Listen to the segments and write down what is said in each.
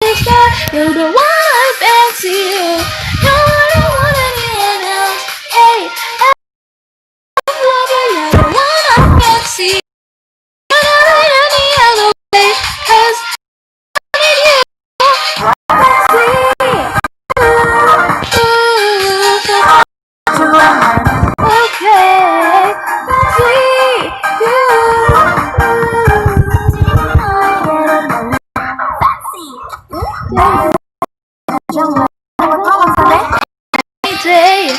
You're the one I fancy you. You're the one I need now. Hey, I'm lover. You're the one I fancy. You're not any other way. 'Cause I need you. Okay, fancy day,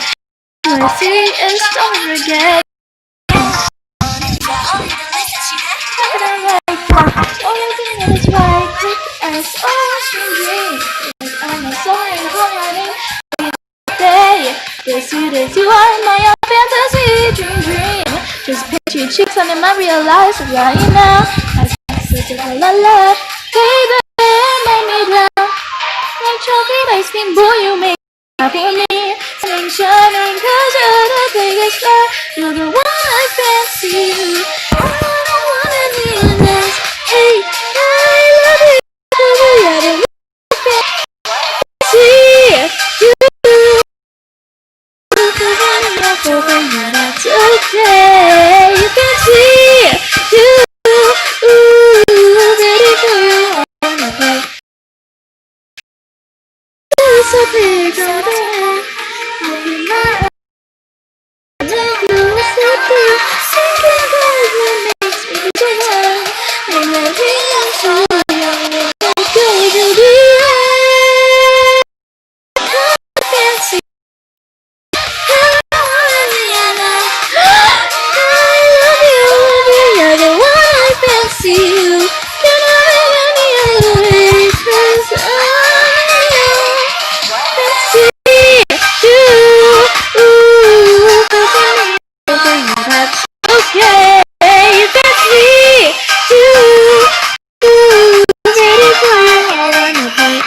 mercy is over again. It's right, as always I'm sorry for running day. Yes, you are my fantasy dream. Just picture your cheeks under my realize right now. I just la la, baby, make me drown. Like trophy ice cream, boy, you make happy me. Something shining 'cause you're the biggest star. You're the one I fancy you. I don't wanna need this. Hey, I love you. You're the one I fancy you. That's okay. You can see you. Ready for you. It's a big day. Open my eyes. Make you slip through. Sinking cause it makes me dance. And I feel so young. Let's go to the end. I fancy. You're the one I fancy you. You're not any other way. 'Cause I fancy you. That's okay. You fancy you. Ready for you. I wanna play.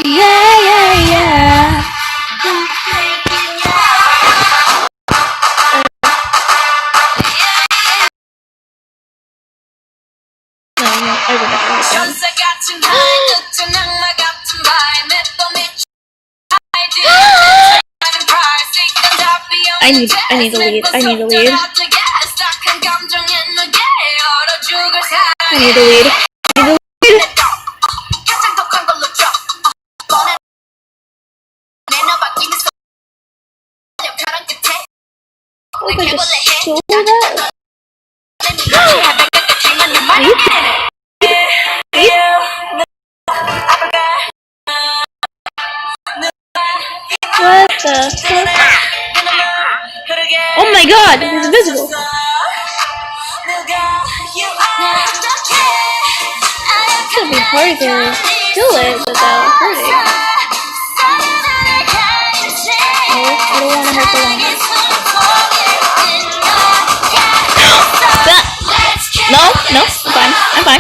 Yeah, yeah, yeah. I need a lead. I need a lead. I need a lead. What if I just stole that? What the fuck? Oh my god, he's invisible. It's gonna be hard to kill it without hurting. Oh, I don't want to hurt the one. No, I'm fine. I'm fine.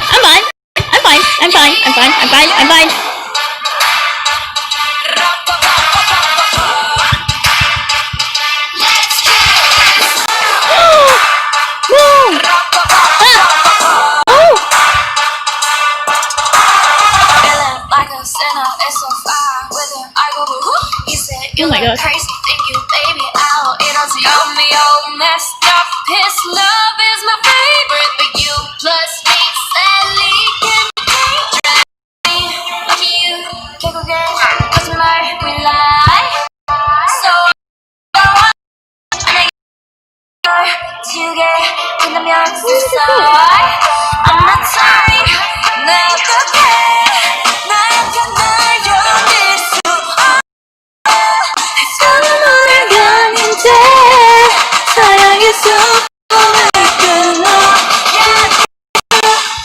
Oh my god. Crazy, think you baby out. It all to me all messed up. His love is my favorite, but you plus me sadly can be lucky you can't forget. Cause we might rely. So to get in the mirror inside. I'm not sorry, never care.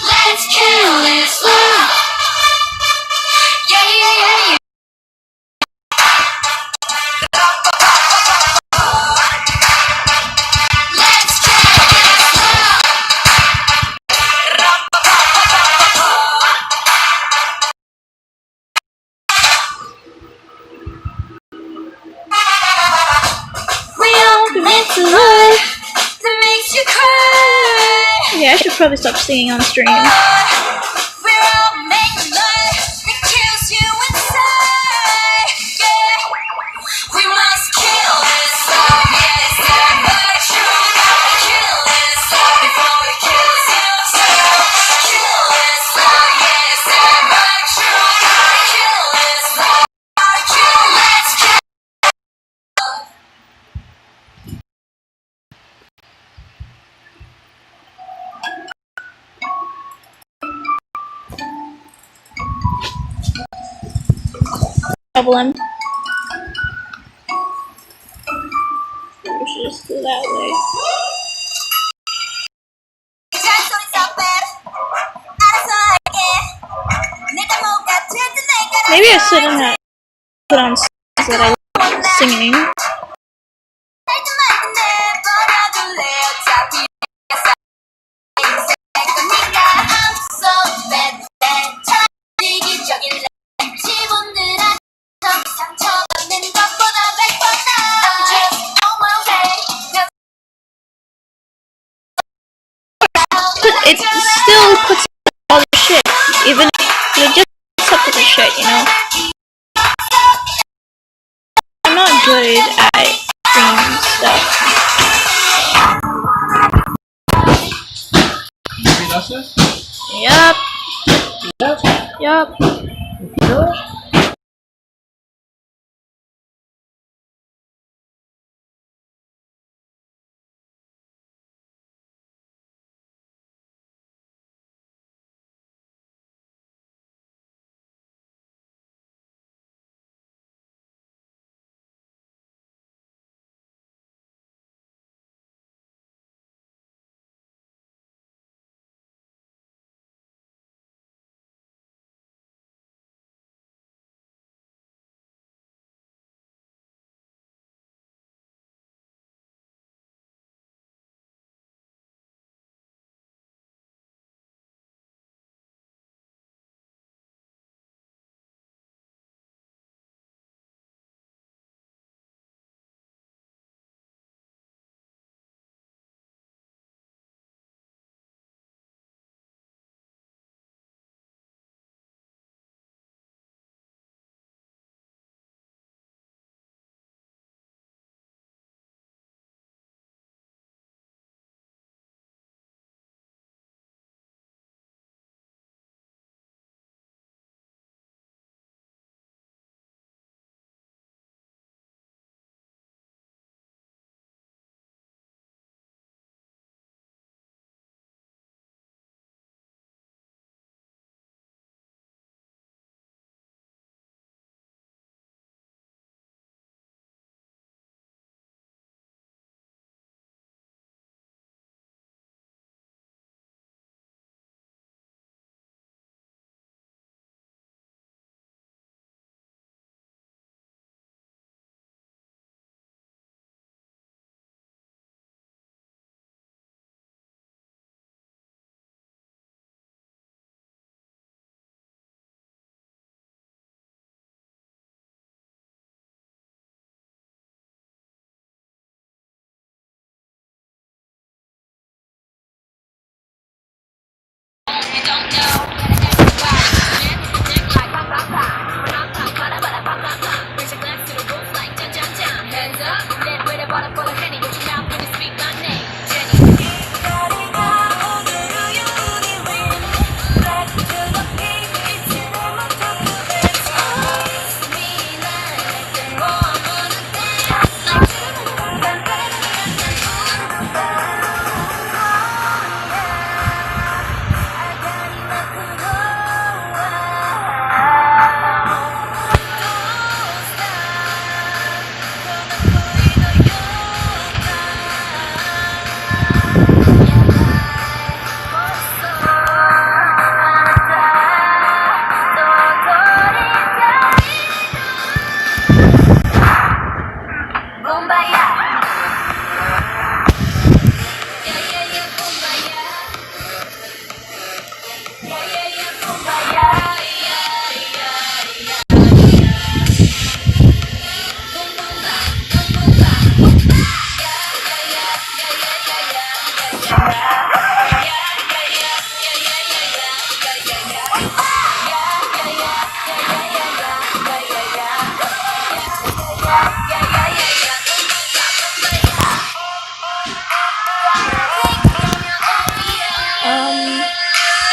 Let's kill this love. Yeah. Let's kill this love. to love that makes you cry. Yeah, I should probably stop singing on stream. We're all made of love that kills you inside. Yeah, we must kill this love. Yeah, it's that much true. Gotta kill this love before it kills you. So kill this love. Yeah, it's that much true. Gotta kill this love. Gotta kill. Let's kill. Problem. We should just go that way. Maybe I shouldn't have put on songs that I like singing. It still puts all the shit, even if it just puts up with the shit, you know? I'm not good at stream stuff. Yup. Yup.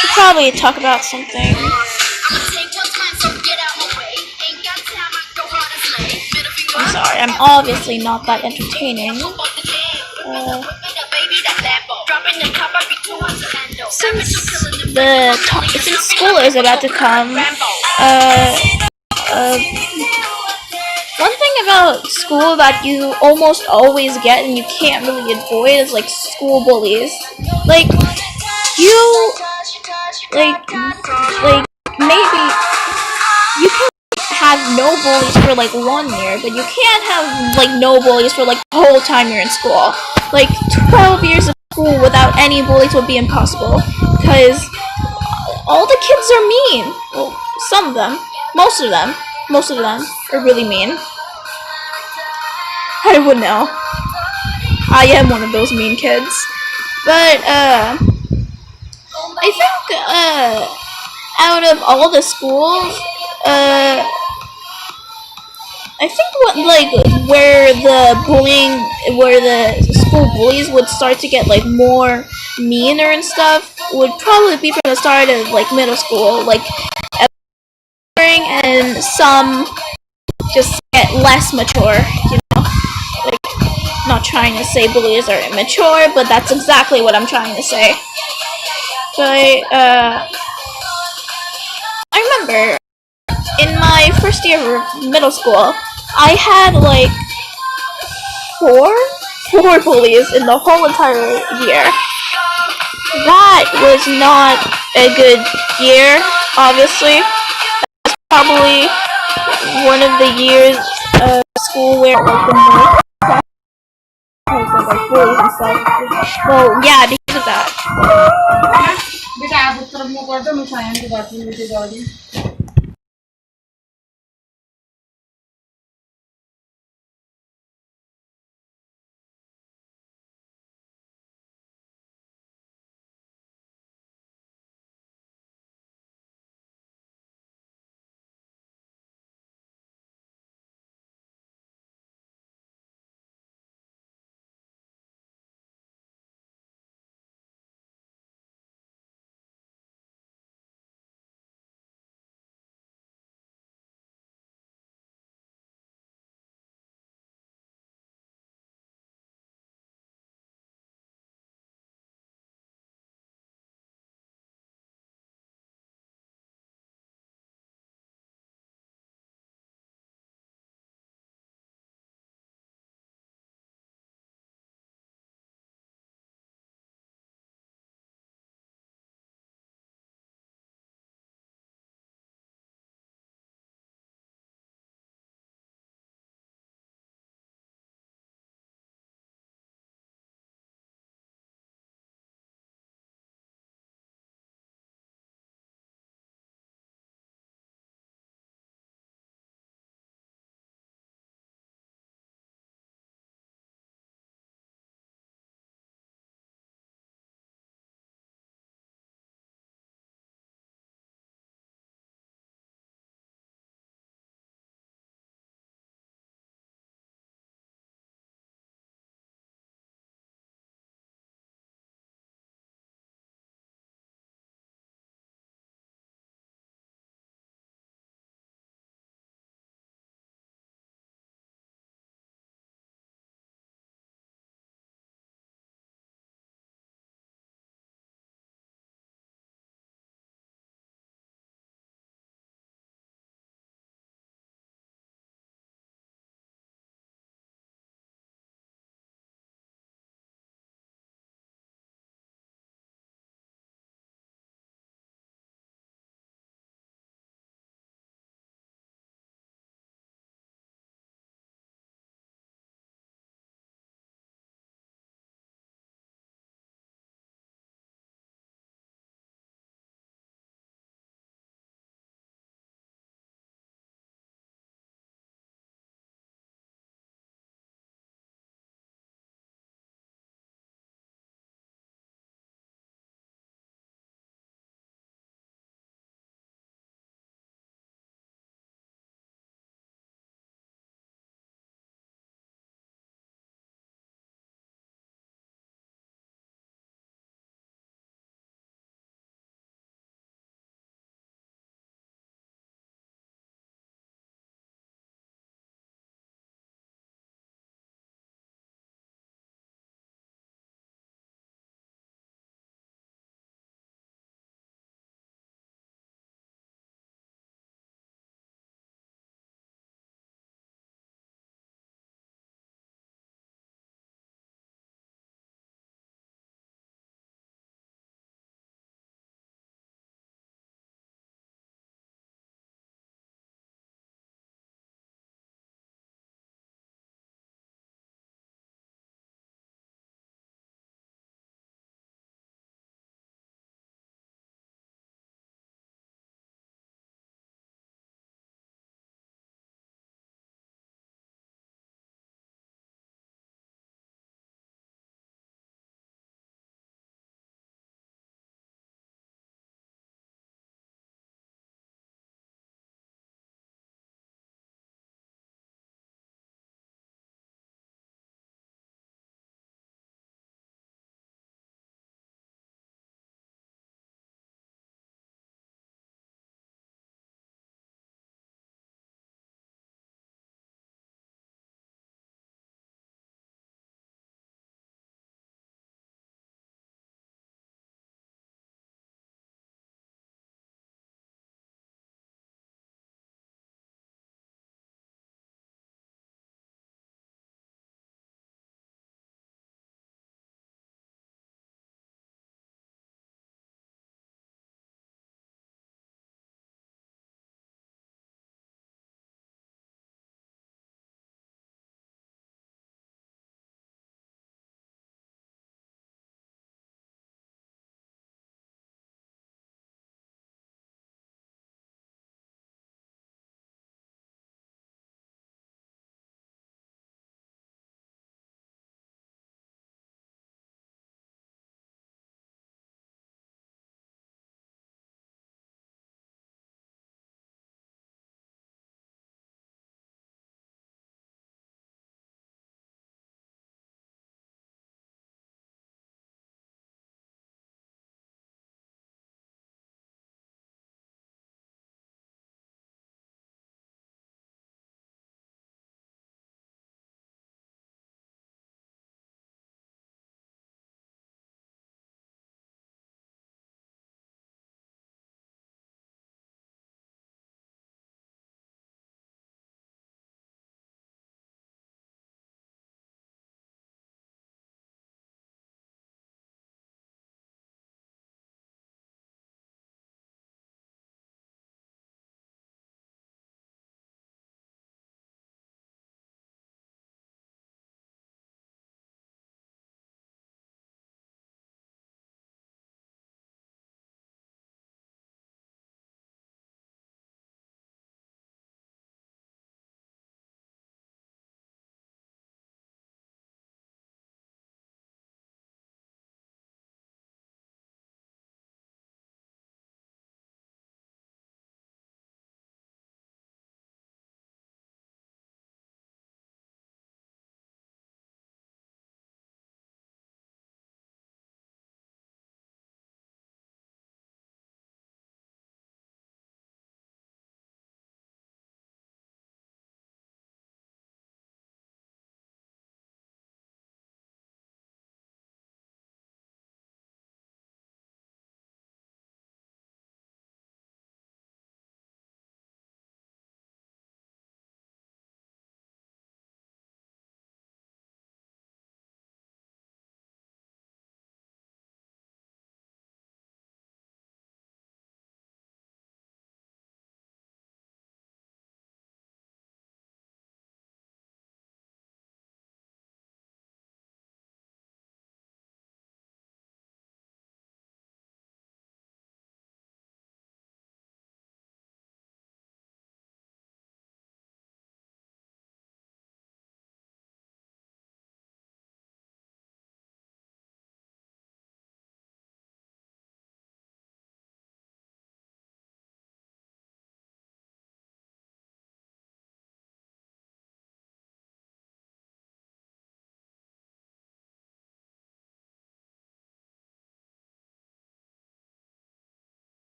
Should probably talk about something. I'm sorry, I'm obviously not that entertaining. Since school is about to come, one thing about school that you almost always get and you can't really avoid is like school bullies. Like you, like maybe you can have no bullies for like 1 year, but you can't have like no bullies for like the whole time you're in school. Like 12 years of school without any bullies would be impossible, because all the kids are mean. Well, some of them, most of them are really mean. I would know. I am one of those mean kids. But I think out of all the schools, I think where the school bullies would start to get like more meaner and stuff would probably be from the start of like middle school, like, and some just get less mature, you know. Like, not trying to say bullies are immature, but that's exactly what I'm trying to say. But I remember in my first year of middle school, I had like four bullies in the whole entire year. That was not a good year, obviously. That was probably one of the years of school where like the most like bullies and stuff. Well, yeah, because of that.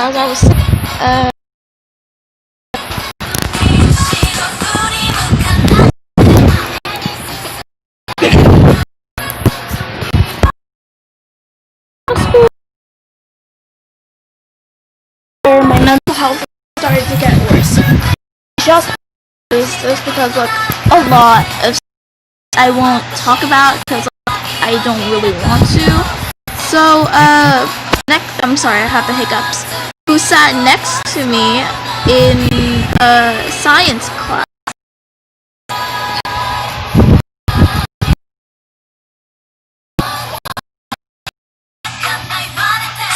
as I was saying, my mental health started to get worse. Just because like a lot of I won't talk about because I don't really want to. So I'm sorry, I have the hiccups. Who sat next to me in science class?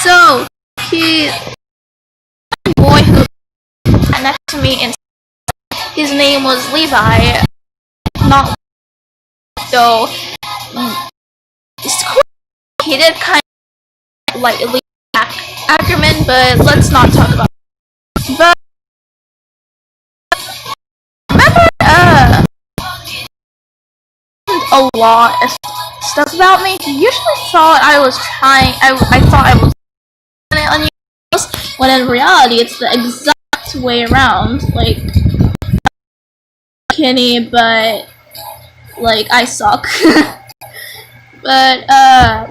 So he boy who sat next to me in his name was Levi. Not so he did kind of like Levi Ackerman, but let's not talk about it. But remember a lot of stuff about me. He usually thought I was trying I thought I was on you, when in reality it's the exact way around. Like Kinney, but like I suck. But I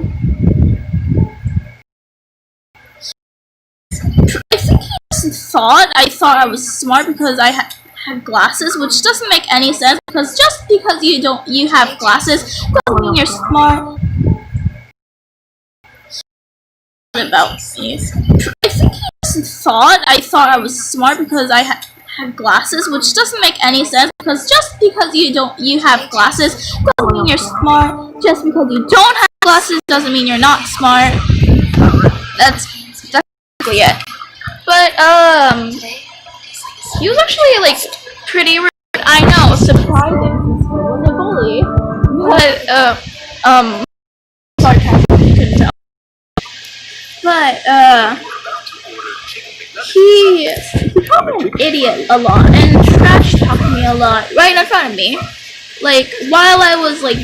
think he just thought I thought I was smart because I had glasses, which doesn't make any sense because just because you have glasses doesn't mean you're smart. About me. I think he just thought I thought I was smart because I had glasses, which doesn't make any sense because just because you have glasses doesn't mean you're smart. Just because you don't have glasses doesn't mean you're not smart. That's basically it. But he was actually like pretty rude. I know, surprising since he was a bully. But sarcasm, you couldn't tell. But he called me an idiot a lot and trash talked me a lot right in front of me. Like while I was like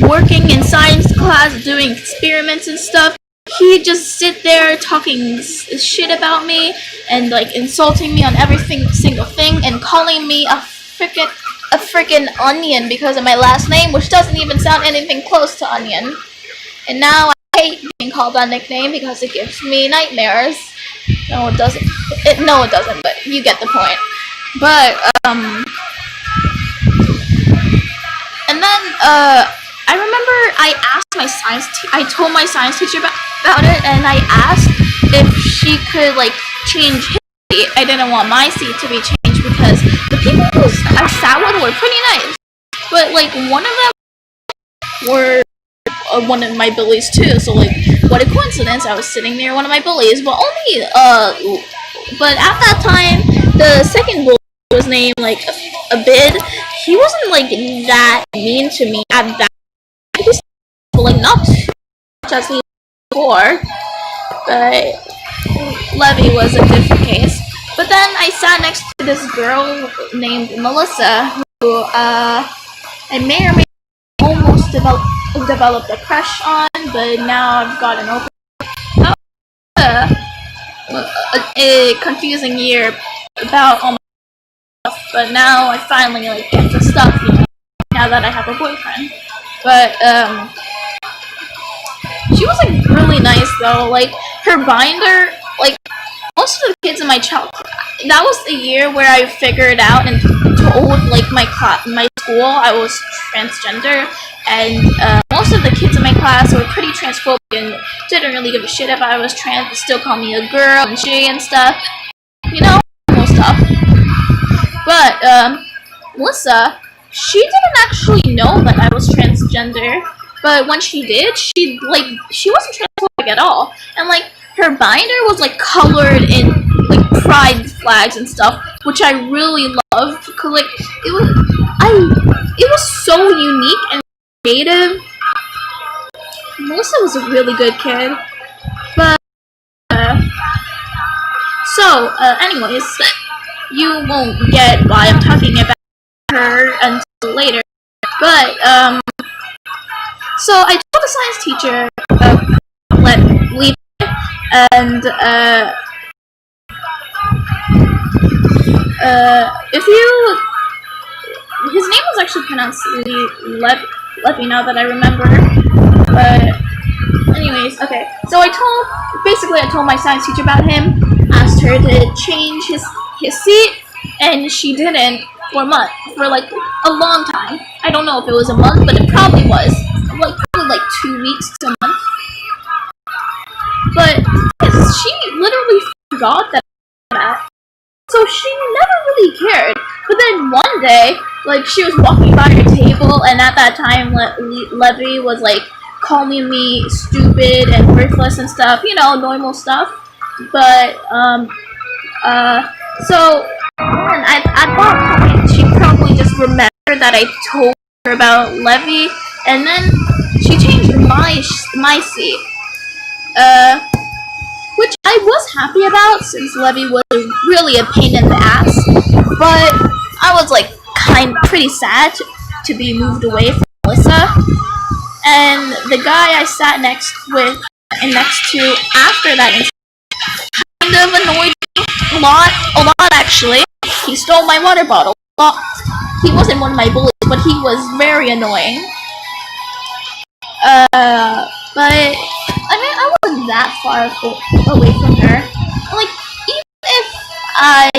working in science class doing experiments and stuff, he'd just sit there talking shit about me and like insulting me on every single thing and calling me a freaking onion because of my last name, which doesn't even sound anything close to onion. And now I hate being called that nickname because it gives me nightmares. No, it doesn't. No, it doesn't. But you get the point. But and then I remember I asked my I told my science teacher about it, and I asked if she could like change his seat. I didn't want my seat to be changed because the people who I sat with were pretty nice, but like one of them were one of my bullies too. So like, what a coincidence! I was sitting near one of my bullies, but only but at that time, the second bully was named like a bid. He wasn't like that mean to me at that. He was like not too much as he was before, but Levy was a different case. But then I sat next to this girl named Melissa, who I may or may almost developed a crush on, but now I've gotten over a confusing year about all my stuff, but now I finally like get the stuff, you know, now that I have a boyfriend. But she was like really nice though. Like her binder, like most of the kids in my that was the year where I figured out and told like my school I was transgender, and most of the kids in my class were pretty transphobic and didn't really give a shit if I was trans, but still call me a girl and she and stuff, you know, most stuff. But Melissa, she didn't actually know that I was transgender, but when she did, she wasn't transphobic at all, and like her binder was like colored in like pride flags and stuff, which I really loved because like it was so unique and creative. Melissa was a really good kid, but anyways, you won't get why I'm talking about her until later. But so I told the science teacher leave, and If you, his name was actually pronounced Levy now that I remember, but anyways, okay. So I told my science teacher about him, asked her to change his seat, and she didn't for a month, for like a long time. I don't know if it was a month, but it probably was, probably like 2 weeks to a month. But she literally forgot that. So she never really cared. But then one day, like, she was walking by her table, and at that time, Levy was, like, calling me stupid and worthless and stuff. You know, normal stuff. But, so, and at that point, she probably just remembered that I told her about Levy, and then she changed my seat. Which I was happy about, since Levy was really a pain in the ass, but I was like pretty sad to be moved away from Melissa. And the guy I sat next to after that kind of annoyed me a lot actually. He stole my water bottle. He wasn't one of my bullies, but he was very annoying. But I mean, I wasn't that far away from her. Like, even if I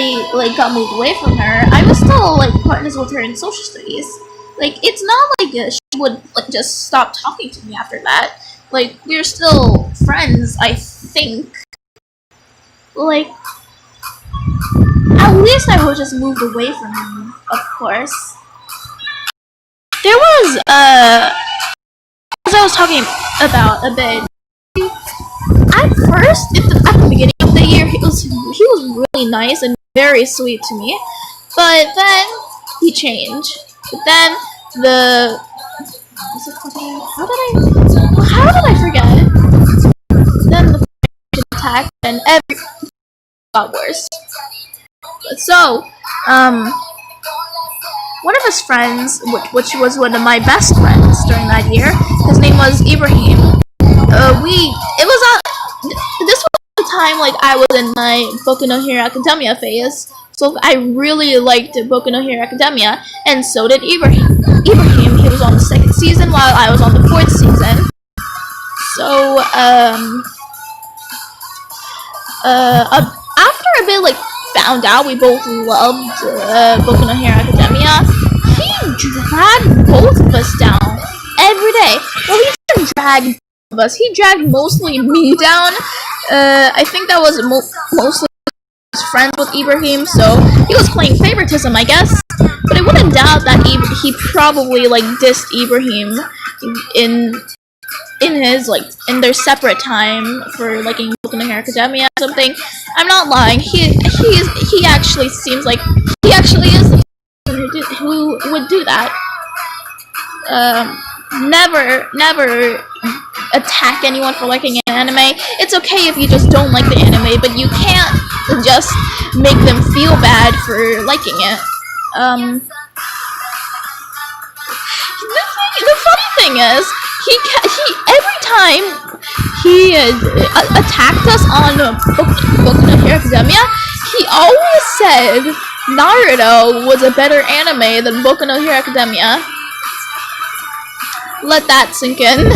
got moved away from her, I was still partners with her in social studies. Like, it's not like she would just stop talking to me after that. Like, we're still friends, I think. Like, at least I was just moved away from him, of course. There was as I was talking about a bit. At first, at the beginning of the year, he was really nice and very sweet to me. But then he changed. But then how did I forget? Then the attack and everything got worse. So, one of his friends, which was one of my best friends during that year, his name was Ibrahim. This was the time I was in my Boku no Hero Academia phase, so I really liked Boku no Hero Academia, and so did Ibrahim. He was on the 2nd season while I was on the 4th season. So after a bit found out we both loved Boku no Hero Academia, he dragged both of us down every day. Well, he didn't drag both of us. He dragged mostly me down. I think that was mostly friends with Ibrahim, so he was playing favoritism, I guess. But I wouldn't doubt that he probably dissed Ibrahim in their separate time for in Boku no Hero Academia or something. I'm not lying. He actually seems like he actually is the person who would do that. Never attack anyone for liking an anime. It's okay if you just don't like the anime, but you can't just make them feel bad for liking it. The funny thing is, he every time he attacked us on Boku no Hero Academia, he always said Naruto was a better anime than Boku no Hero Academia. Let that sink in.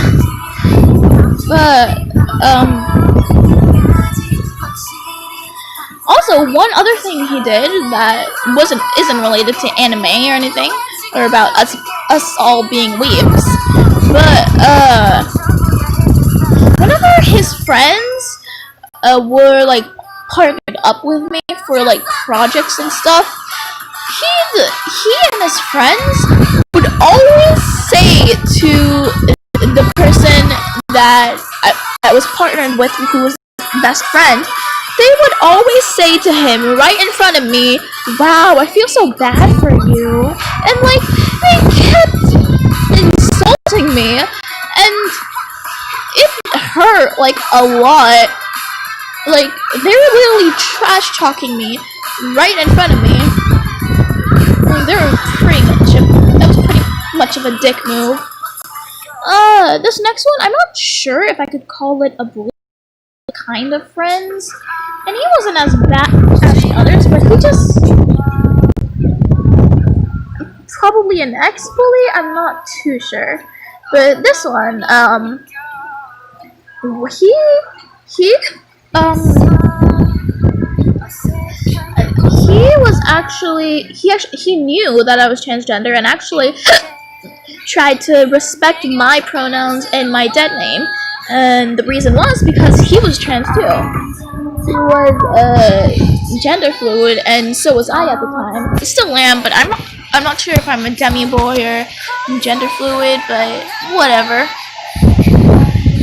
But also one other thing he did that isn't related to anime or anything, or about us all being weebs, but whenever his friends were partnered up with me for projects and stuff, he and his friends would always say to the person that I was partnered with, who was best friend, they would always say to him right in front of me, "Wow, I feel so bad for you," and they kept insulting me, and it hurt a lot. They were literally trash talking me right in front of me. That was pretty much of a dick move. This next one, I'm not sure if I could call it a bully kind of friends, and he wasn't as bad as the others, but he just probably an ex-bully. I'm not too sure, but this one, he um he was actually he knew that I was transgender and actually tried to respect my pronouns and my dead name. And the reason was because he was trans too. He was gender fluid, and so was I at the time. I still am, but I'm not sure if I'm a demi boy or gender fluid, but whatever.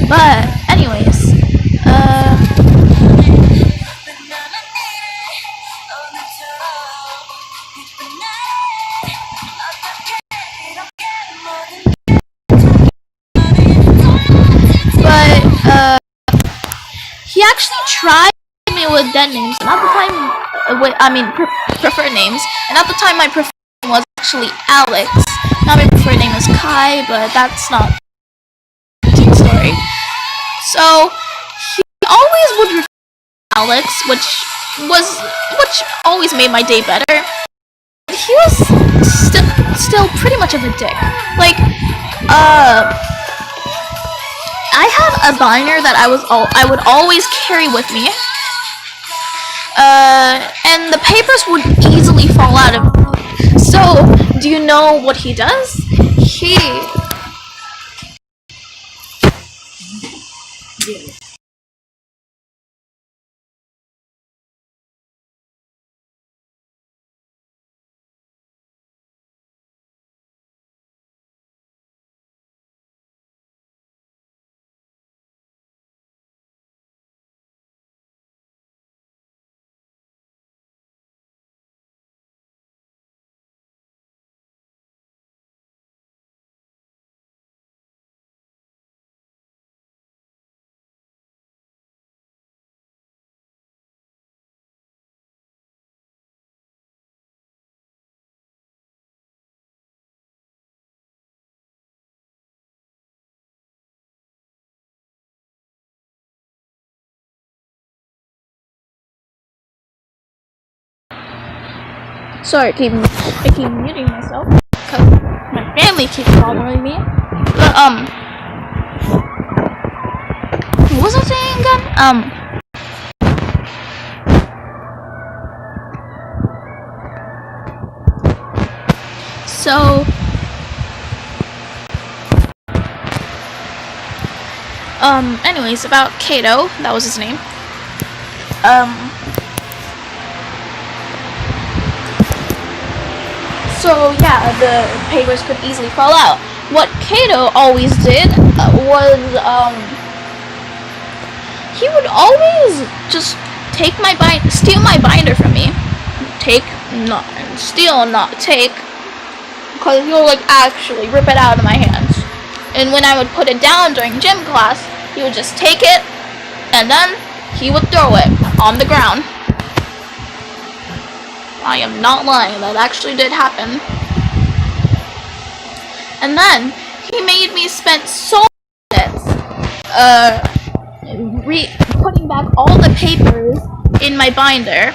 But anyways, he actually tried me with dead names, and at the time, preferred names, and at the time my preferred name was actually Alex. Now my preferred name is Kai, but that's not the story. So he always would refer to Alex, which always made my day better. He was still pretty much of a dick. Like, I have a binder that I would always carry with me, and the papers would easily fall out of it. So, do you know what he does? Sorry, I keep muting myself because my family keeps bothering me. But what was I saying again? So anyways, about Kato, that was his name. So yeah, the papers could easily fall out. What Kato always did was he would always just steal my binder from me. Steal, not take, because he would like actually rip it out of my hands. And when I would put it down during gym class, he would just take it and then he would throw it on the ground. I am not lying, that actually did happen. And then he made me spend so minutes putting back all the papers in my binder,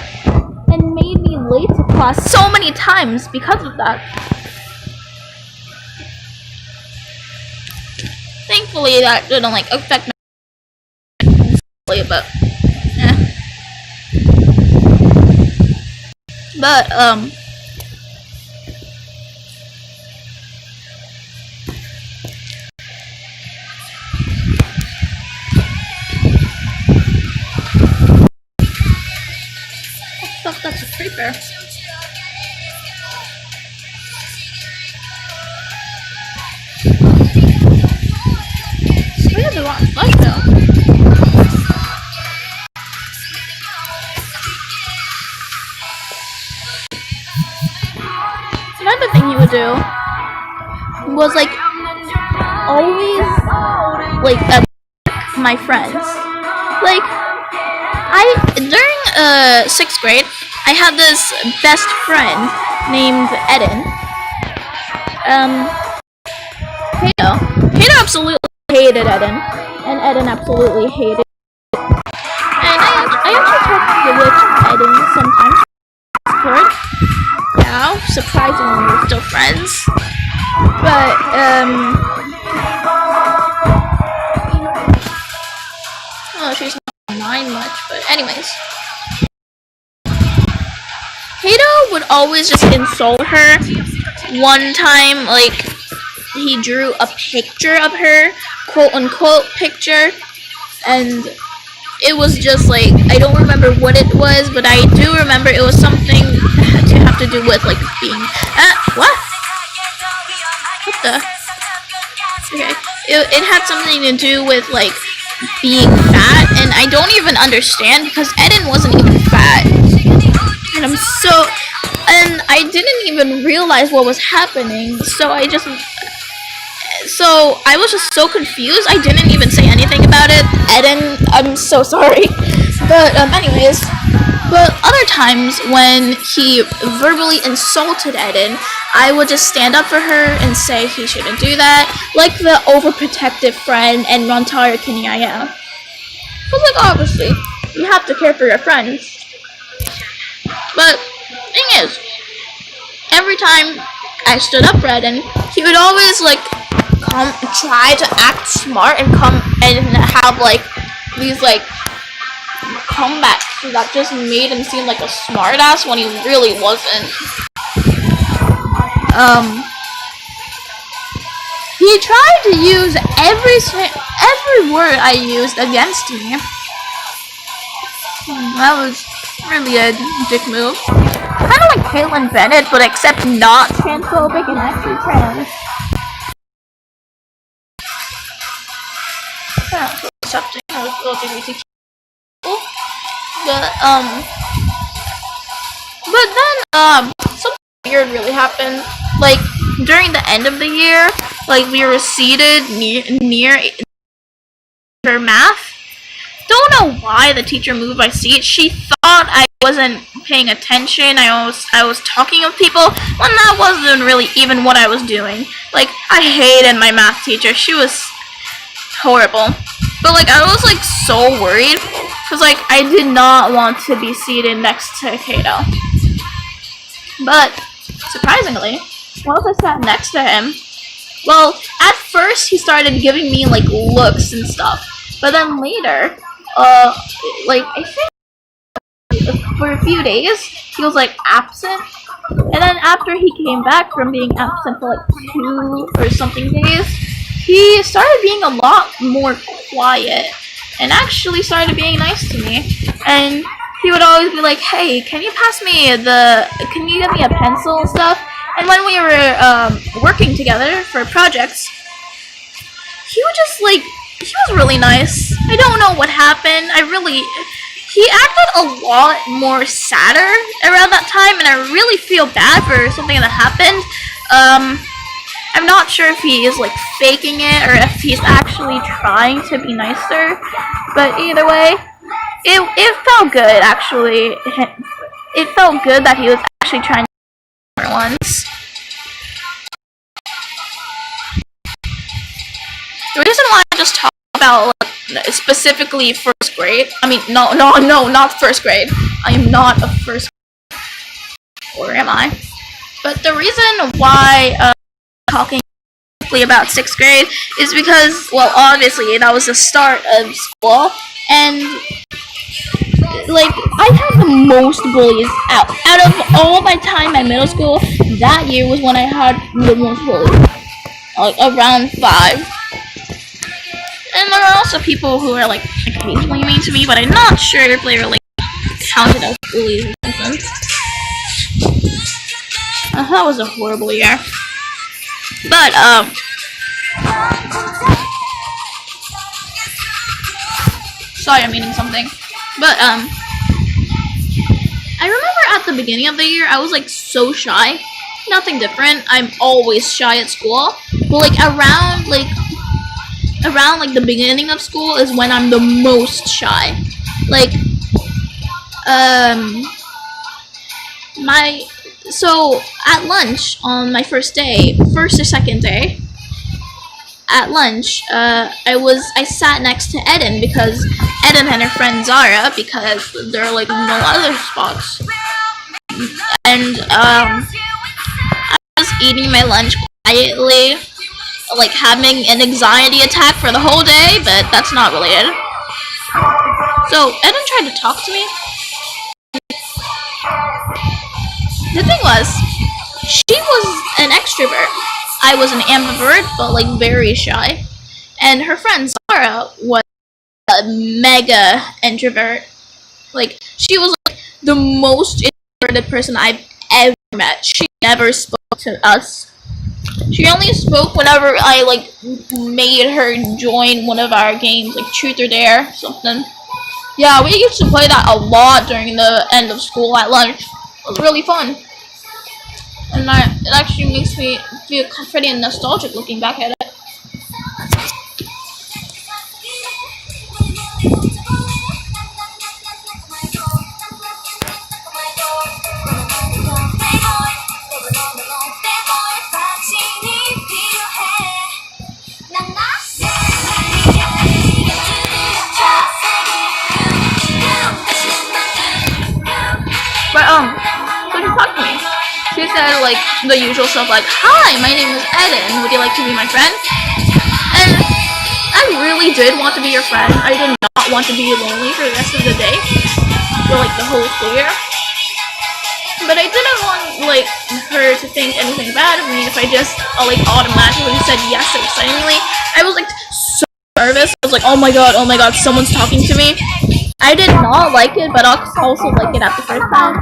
and made me late to class so many times because of that. Thankfully that didn't like affect my but But, fuck, that's a creeper. We have the wrong flight though. Another thing he would do was like always like my friends. Like during 6th grade, I had this best friend named Eden. Kato absolutely hated Eden, and Eden absolutely hated. And I actually talked to Eden sometimes. Yeah, surprisingly we're still friends. But oh, she's not mind much. But anyways, Hato would always just insult her. One time, like, he drew a picture of her, quote unquote picture, and it was just like, I don't remember what it was, but I do remember it was something to have to do with like being what the okay, it had something to do with like being fat, and I don't even understand because Eden wasn't even fat, and I didn't even realize what was happening, so I was just so confused. I didn't even say anything about it. Eden, I'm so sorry. But anyways, but other times when he verbally insulted Eden, I would just stand up for her and say he shouldn't do that, like the overprotective friend and non-tired KINNIE I am. But like, obviously, you have to care for your friends. But thing is, every time I stood up for Eden, he would always like try to act smart and come and have like these like comebacks that just made him seem like a smartass when he really wasn't. He tried to use every word I used against me. That was really a dick move. Kind of like Caitlyn Bennett, but except not transphobic and actually trans. Accepting of LGBTQ, but then something weird really happened. Like during the end of the year, like we were seated near her math. Don't know why the teacher moved my seat. She thought I wasn't paying attention. I was talking with people when that wasn't really even what I was doing. Like I hated my math teacher. She was horrible. But like I was like so worried because like I did not want to be seated next to Kato. But surprisingly, once I sat next to him, well, at first he started giving me like looks and stuff. But then later, like I think for a few days he was like absent. And then after he came back from being absent for like 2 or something days, he started being a lot more quiet and actually started being nice to me. And he would always be like, hey, can you give me a pencil and stuff? And when we were working together for projects, he was really nice. I don't know what happened. He acted a lot more sadder around that time, and I really feel bad for something that happened. I'm not sure if he is like faking it or if he's actually trying to be nicer, but either way, it felt good actually. It felt good that he was actually trying to be nicer once. The reason why I just talk about like, specifically first grade, I mean no, not first grade. I am not a first grade, or am I? But the reason why talking about 6th grade is because, well, obviously that was the start of school, and like I had the most bullies out of all my time at middle school. That year was when I had the most bullies, like around 5. And there are also people who are like occasionally mean to me, but I'm not sure if they were like counted as bullies or something. That was a horrible year. But sorry, I'm eating something. But I remember at the beginning of the year I was like so shy. Nothing different. I'm always shy at school. But like around the beginning of school is when I'm the most shy. Like so at lunch on my first or second day, at lunch, I sat next to Eden because Eden and her friend Zara, because there are like no other spots. And eating my lunch quietly, like having an anxiety attack for the whole day, but that's not related. So Eden tried to talk to me. The thing was, she was an extrovert. I was an ambivert, but like very shy. And her friend Zara was a mega introvert. Like, she was like the most introverted person I've ever met. She never spoke to us. She only spoke whenever I like made her join one of our games, like Truth or Dare, something. Yeah, we used to play that a lot during the end of school at lunch. It was really fun. And it actually makes me feel pretty nostalgic looking back at it. But so she talked to me. She said like the usual stuff like, "Hi, my name is Eden. Would you like to be my friend?" And I really did want to be your friend. I did not want to be lonely for the rest of the day, for like the whole school year. But I didn't want like her to think anything bad of me if I just like automatically said yes excitedly. I was like so nervous. I was like, oh my god, someone's talking to me. I did not like it, but I also like it at the first time.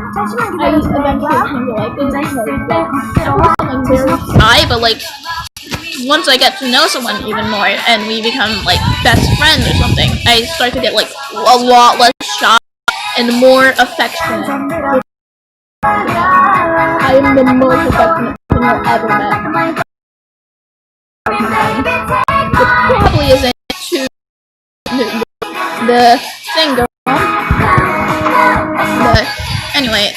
I eventually came to like it. I was like very shy, but like once I get to know someone even more and we become like best friends or something, I start to get like a lot less shy and more affectionate. I am the most affectionate person I've ever met. It probably isn't too the thing going on. But anyway,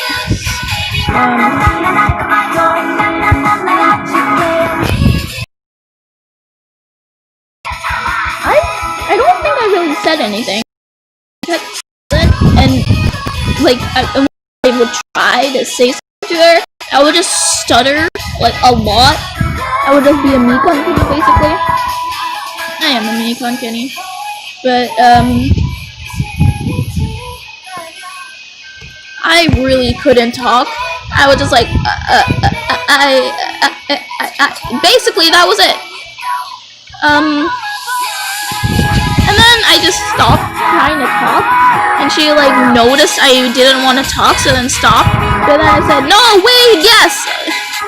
I don't think I really said anything. And like I would try to say something to her, I would just stutter like a lot. I would just be a Mekon kitty basically. I am a Mekon kitty. But I really couldn't talk. I was just like basically that was it. And then I just stopped trying to talk, and she like noticed I didn't want to talk, so then stopped. But then I said, no, wait, yes. She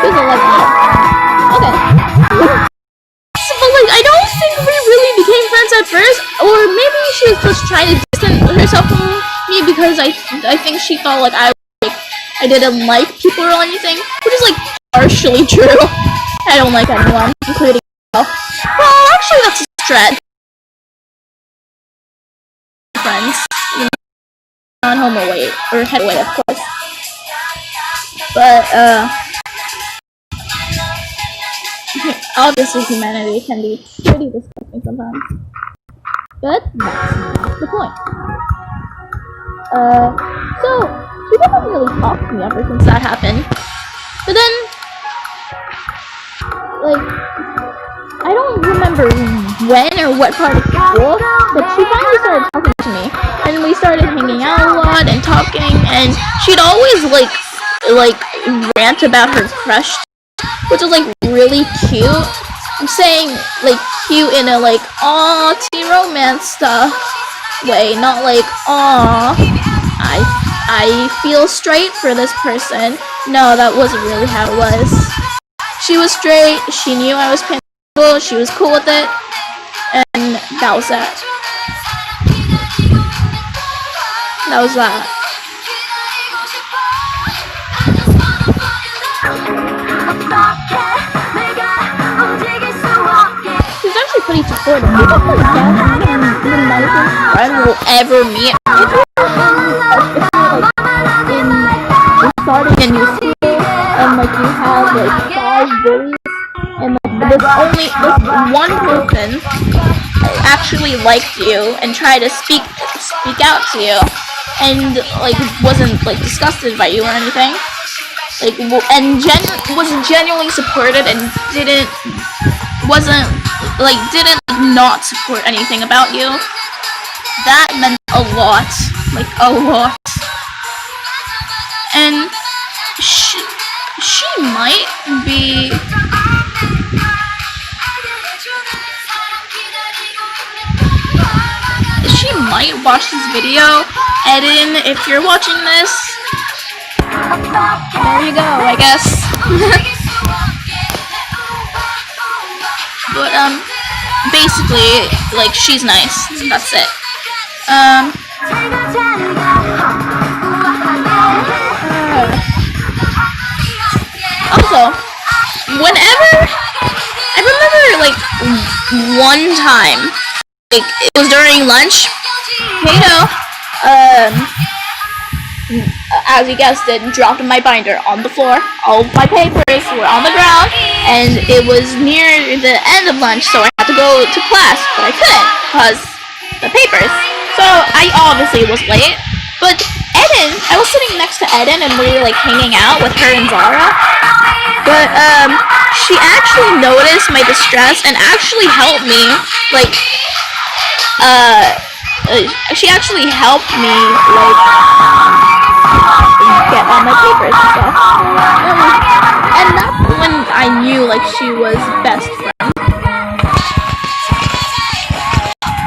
was like, oh, okay. But like, I don't think we really became friends at first, or maybe she was just trying to distance herself from me because I think she thought like I didn't like people or anything, which is like partially true. I don't like anyone, including myself. Well, actually, that's a stretch. Friends, non-homo way or hetero way, of course. But obviously, humanity can be pretty disgusting sometimes. But that's not the point. So she didn't really talk to me ever since that happened. But then, like, I don't remember when or what part of school, but she finally started talking to me, and we started hanging out a lot and talking, and she'd always like rant about her crush, which was like really cute. I'm saying like cute in a like aw teen romance stuff way, not like aw I feel straight for this person. No, that wasn't really how it was. She was straight, she knew I was pansexual, she was cool with it, and that was that. That was that. She's actually pretty supportive. She's actually the nicest friend we'll ever meet. If you're starting a new school and like you have like 5 bullies and like this one person actually liked you and tried to speak out to you and like wasn't like disgusted by you or anything, like, and was genuinely supported and didn't not support anything about you, that meant a lot, like a lot. And she might be, she might watch this video. Eden, if you're watching this, there you go, I guess. But basically, like, she's nice. That's it. Also, whenever I remember, like, one time, like, it was during lunch. Kato, as you guessed it, dropped my binder on the floor. All my papers were on the ground, and it was near the end of lunch, so I had to go to class, but I couldn't because the papers. So I obviously was late. But Eden, I was sitting next to Eden, and we were like hanging out with her and Zara. But she actually noticed my distress and actually helped me. Like, she actually helped me, like, get all my papers and stuff. And that's when I knew, like, she was best friend. Oh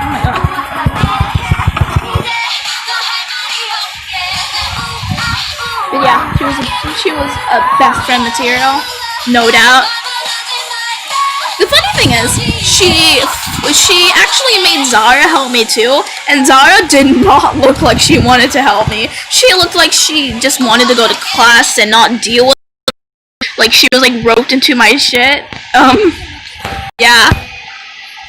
my god. But yeah, she was a best friend material, no doubt. The funny thing is, she actually made Zara help me too, and Zara did not look like she wanted to help me. She looked like she just wanted to go to class and not deal with it. Like, she was like roped into my shit. Yeah.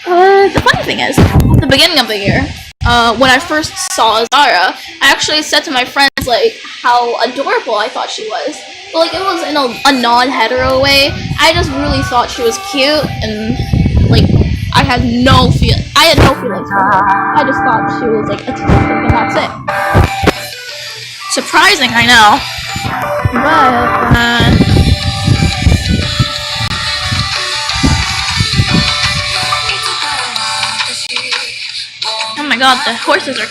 The funny thing is, at the beginning of the year, when I first saw Zara, I actually said to my friends, like, how adorable I thought she was. But, like, it was in a non-hetero way. I just really thought she was cute, and, like, I had no feelings for her. I just thought she was, like, attractive, and that's it. Surprising, I know. But, oh my god, the horses are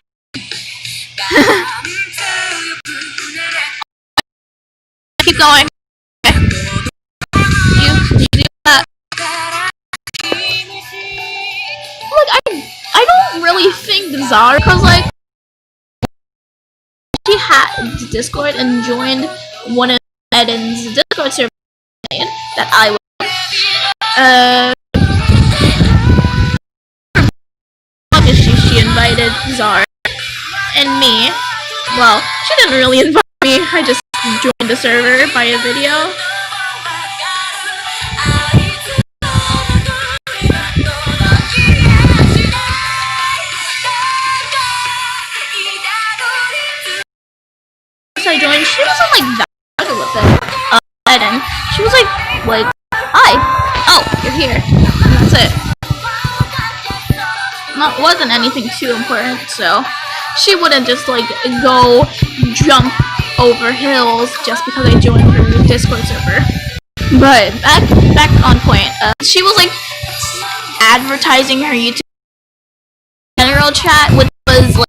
keep going. You do that. Like, I don't really think Zara, cause like she had Discord and joined one of Eden's Discord servers that I was. She invited Zara and me. Well, she didn't really invite me. I just joined the server by a video. I joined. She wasn't like that good with it. Eden. She was like, hi. Oh, you're here. And that's it. Wasn't anything too important, so she wouldn't just like go jump over hills just because I joined her Discord server. But back on point, she was like advertising her YouTube general chat, which was like,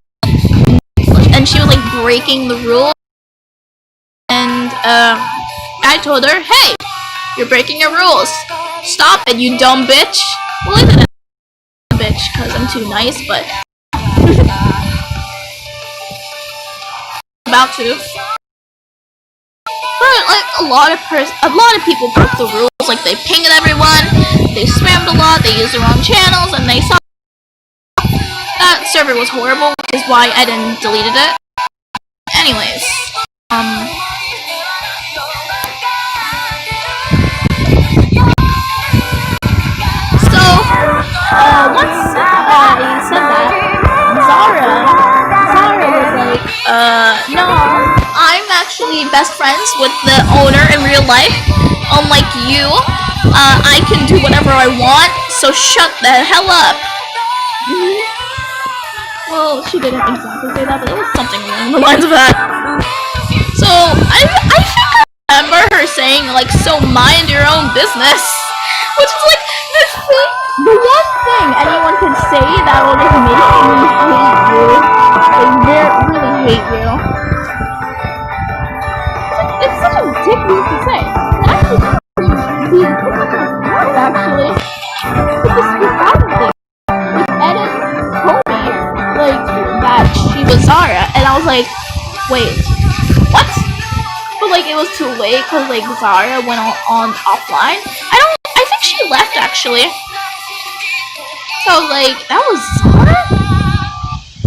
and she was like breaking the rules. And I told her, hey, you're breaking your rules. Stop it, you dumb bitch. Well, I didn't bitch because I'm too nice, but about to. But like a lot of people broke the rules. Like, they pinged everyone, they spammed a lot, they used the wrong channels, and they saw that server was horrible, which is why I didn't deleted it. Anyways, once I said that, Zara was like, no, I'm actually best friends with the owner in real life. Unlike you, I can do whatever I want, so shut the hell up. Well, she didn't exactly say that, but it was something along the lines of that. So, I think I remember her her saying like, so mind your own business, which is like the one thing anyone can say that will just make me hate you. They really hate you. It's such a dick move to say. Actually, actually, with the speak out thing, like Eden told me like that she was Zara, and I was like, wait, what? But like it was too late because like Zara went on offline. I think she left actually. So like that was Zara.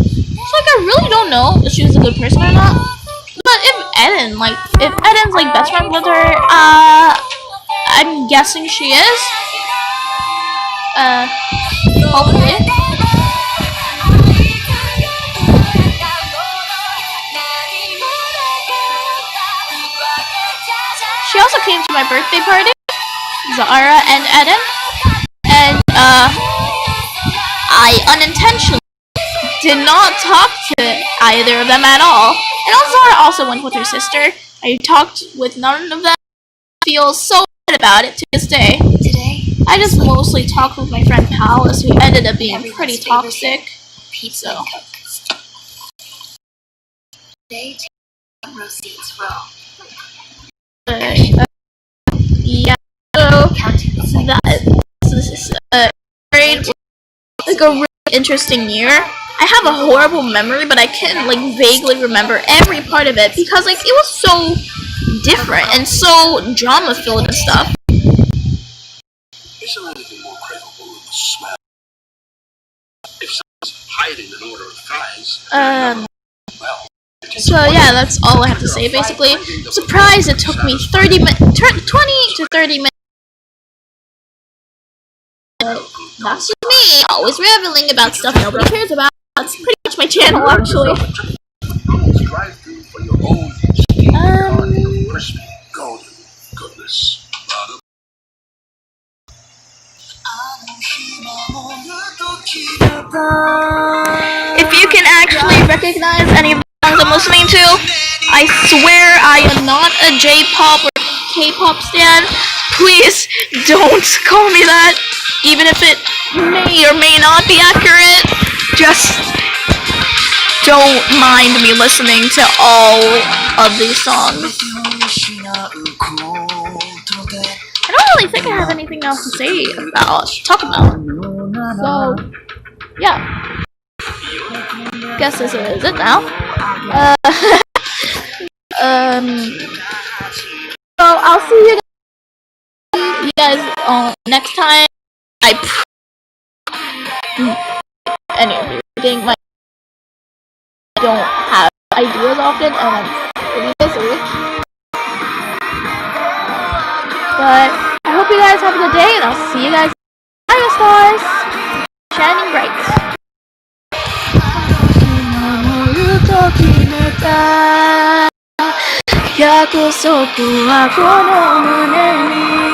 So like I really don't know if she was a good person or not. But if Eden's like best friend with her, I'm guessing she is. Hopefully. She also came to my birthday party, Zara and Eden, and I unintentionally did not talk to either of them at all. And Zara also went with her sister. I talked with none of them. I feel so bad about it to this day. I just mostly talked with my friend Palace, who ended up being pretty toxic. So. Yeah, so this is grade like a really interesting year. I have a horrible memory, but I can like vaguely remember every part of it because like it was so different and so drama filled and stuff. Isn't anything more craveable than the smell? If someone's hiding an order of fries, well. So yeah, that's all I have to say basically. I'm surprised it took me 20 to 30 minutes. That's just me, always reveling about stuff nobody cares about. That's pretty much my channel actually. If you can actually recognize any of the songs I'm listening to, I swear I am not a J-pop or K-pop stan. Please don't call me that, even if it may or may not be accurate. Just don't mind me listening to all of these songs. I don't really think I have anything else to say talk about. So, yeah. Guess this is it now. So I'll see you guys next time. Anything I don't have ideas often, and I'm pretty busy. But I hope you guys have a good day, and I'll see you guys. Bye, stars, shining bright. 約束はこの胸に